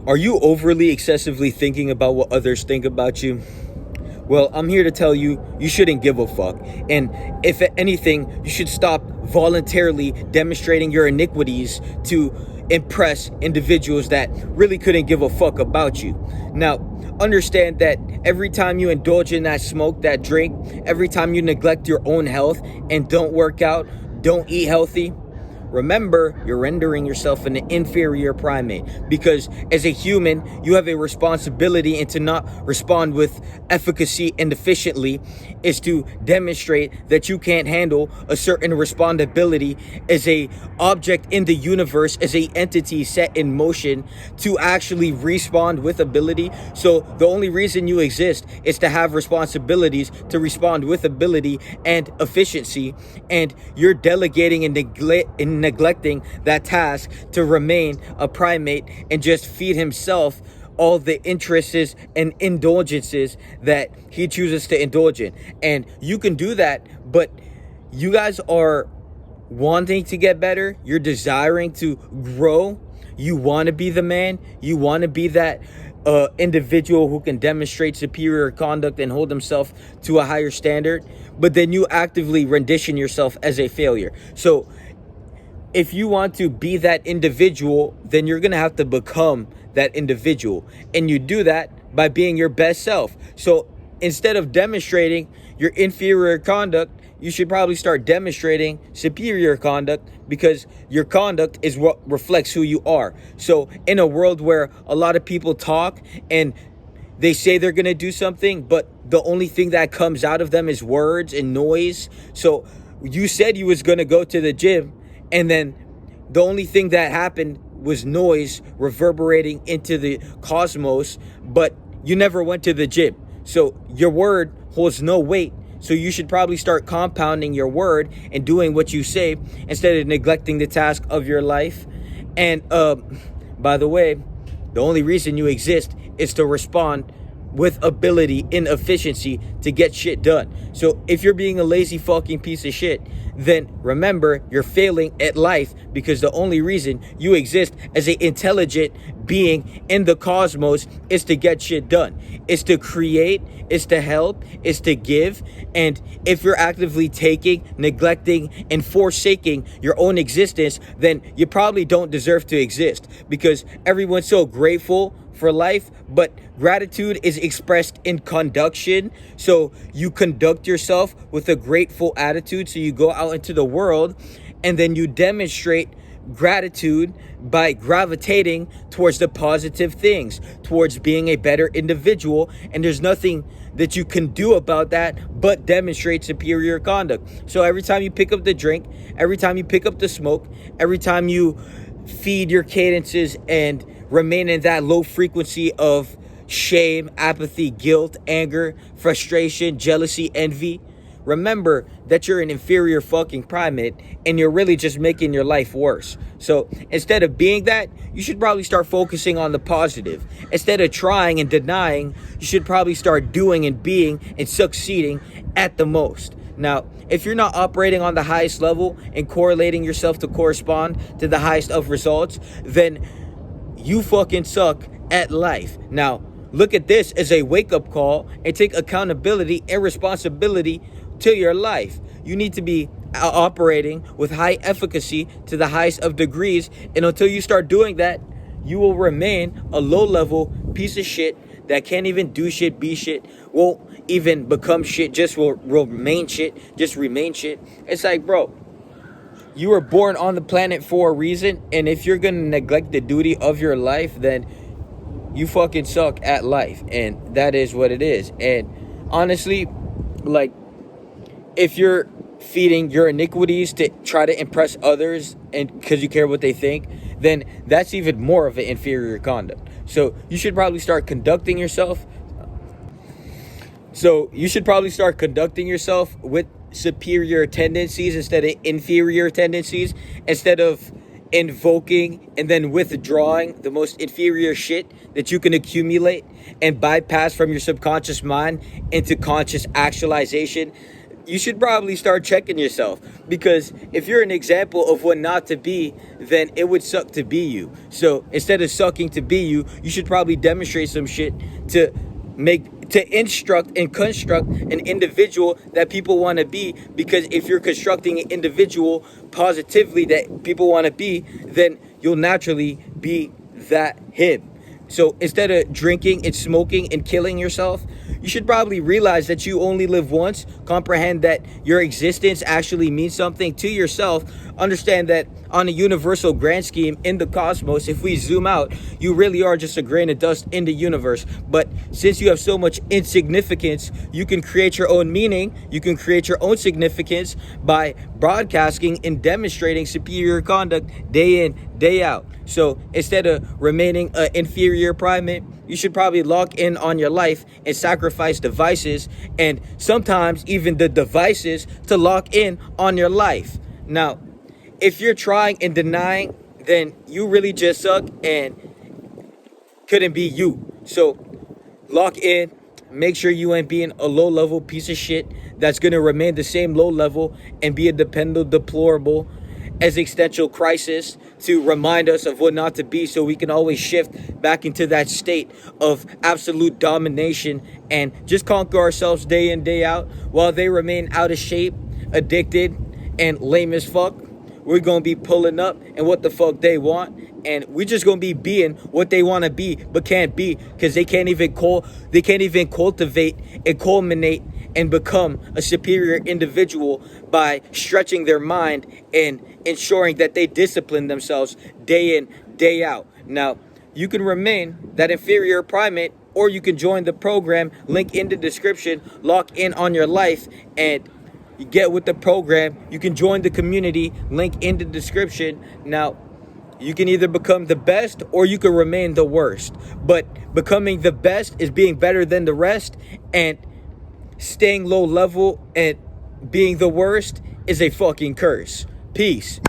Are you overly excessively thinking about what others think about you? Well, I'm here to tell you, you shouldn't give a fuck. And if anything, you should stop voluntarily demonstrating your iniquities to impress individuals that really couldn't give a fuck about you. Now, understand that every time you indulge in that smoke, that drink, every time you neglect your own health and don't work out, don't eat healthy, remember, you're rendering yourself an inferior primate, because as a human, you have a responsibility, and to not respond with efficacy and efficiently is to demonstrate that you can't handle a certain responsibility as a object in the universe, as a entity set in motion to actually respond with ability. So the only reason you exist is to have responsibilities to respond with ability and efficiency, and you're delegating and neglecting that task to remain a primate and just feed himself all the interests and indulgences that he chooses to indulge in. And you can do that, but you guys are wanting to get better, you're desiring to grow, you want to be the man, you want to be that individual who can demonstrate superior conduct and hold himself to a higher standard, but then you actively rendition yourself as a failure. So if you want to be that individual, then you're going to have to become that individual. And you do that by being your best self. So instead of demonstrating your inferior conduct, you should probably start demonstrating superior conduct, because your conduct is what reflects who you are. So in a world where a lot of people talk and they say they're going to do something, but the only thing that comes out of them is words and noise. So you said you was going to go to the gym, and then the only thing that happened was noise reverberating into the cosmos, but you never went to the gym. So your word holds no weight. So you should probably start compounding your word and doing what you say instead of neglecting the task of your life. And by the way, the only reason you exist is to respond with ability and efficiency to get shit done. So if you're being a lazy fucking piece of shit, then remember, you're failing at life, because the only reason you exist as an intelligent being in the cosmos is to get shit done. It's to create, it's to help, it's to give. And if you're actively taking, neglecting, and forsaking your own existence, then you probably don't deserve to exist, because everyone's so grateful for life, but gratitude is expressed in conduction. So you conduct yourself with a grateful attitude. So you go out into the world and then you demonstrate gratitude by gravitating towards the positive things, towards being a better individual. And there's nothing that you can do about that but demonstrate superior conduct. So every time you pick up the drink, every time you pick up the smoke, every time you feed your cadences and remain in that low frequency of shame, apathy, guilt, anger, frustration, jealousy, envy, remember that you're an inferior fucking primate, and you're really just making your life worse. So instead of being that, you should probably start focusing on the positive. Instead of trying and denying, you should probably start doing and being and succeeding at the most. Now, if you're not operating on the highest level and correlating yourself to correspond to the highest of results, then you fucking suck at life. Now, look at this as a wake-up call and take accountability and responsibility to your life. You need to be operating with high efficacy to the highest of degrees, and until you start doing that, you will remain a low-level piece of shit that can't even do shit, be shit, won't even become shit, just will remain shit, just remain shit. It's like, bro, you were born on the planet for a reason, and if you're gonna neglect the duty of your life, then you fucking suck at life, and that is what it is. And honestly, like, if you're feeding your iniquities to try to impress others and because you care what they think, then that's even more of an inferior conduct. So you should probably start conducting yourself with superior tendencies instead of inferior tendencies, instead of invoking and then withdrawing the most inferior shit that you can accumulate and bypass from your subconscious mind into conscious actualization. you should probably start checking yourself, because if you're an example of what not to be, then it would suck to be you. So instead of sucking to be you, you should probably demonstrate some shit to instruct and construct an individual that people want to be. Because if you're constructing an individual positively that people want to be, then you'll naturally be that him. So instead of drinking and smoking and killing yourself, you should probably realize that you only live once, comprehend that your existence actually means something to yourself, understand that on a universal grand scheme in the cosmos, if we zoom out, you really are just a grain of dust in the universe. But since you have so much insignificance, you can create your own meaning, you can create your own significance by broadcasting and demonstrating superior conduct day in, day out. So instead of remaining an inferior primate, you should probably lock in on your life and sacrifice devices, and sometimes even the devices, to lock in on your life. Now, if you're trying and denying, then you really just suck and couldn't be you. So lock in. Make sure you ain't being a low-level piece of shit that's going to remain the same low level and be a dependable, deplorable existential crisis to remind us of what not to be, so we can always shift back into that state of absolute domination and just conquer ourselves day in, day out. While they remain out of shape, addicted, and lame as fuck, we're gonna be pulling up and what the fuck they want, and we're just gonna be being what they want to be but can't be, because they can't even cultivate and culminate and become a superior individual by stretching their mind and ensuring that they discipline themselves day in, day out. Now, you can remain that inferior primate, or you can join the program, link in the description, lock in on your life, and you get with the program. You can join the community, link in the description. Now, you can either become the best or you can remain the worst. But becoming the best is being better than the rest, and staying low level and being the worst is a fucking curse. Peace.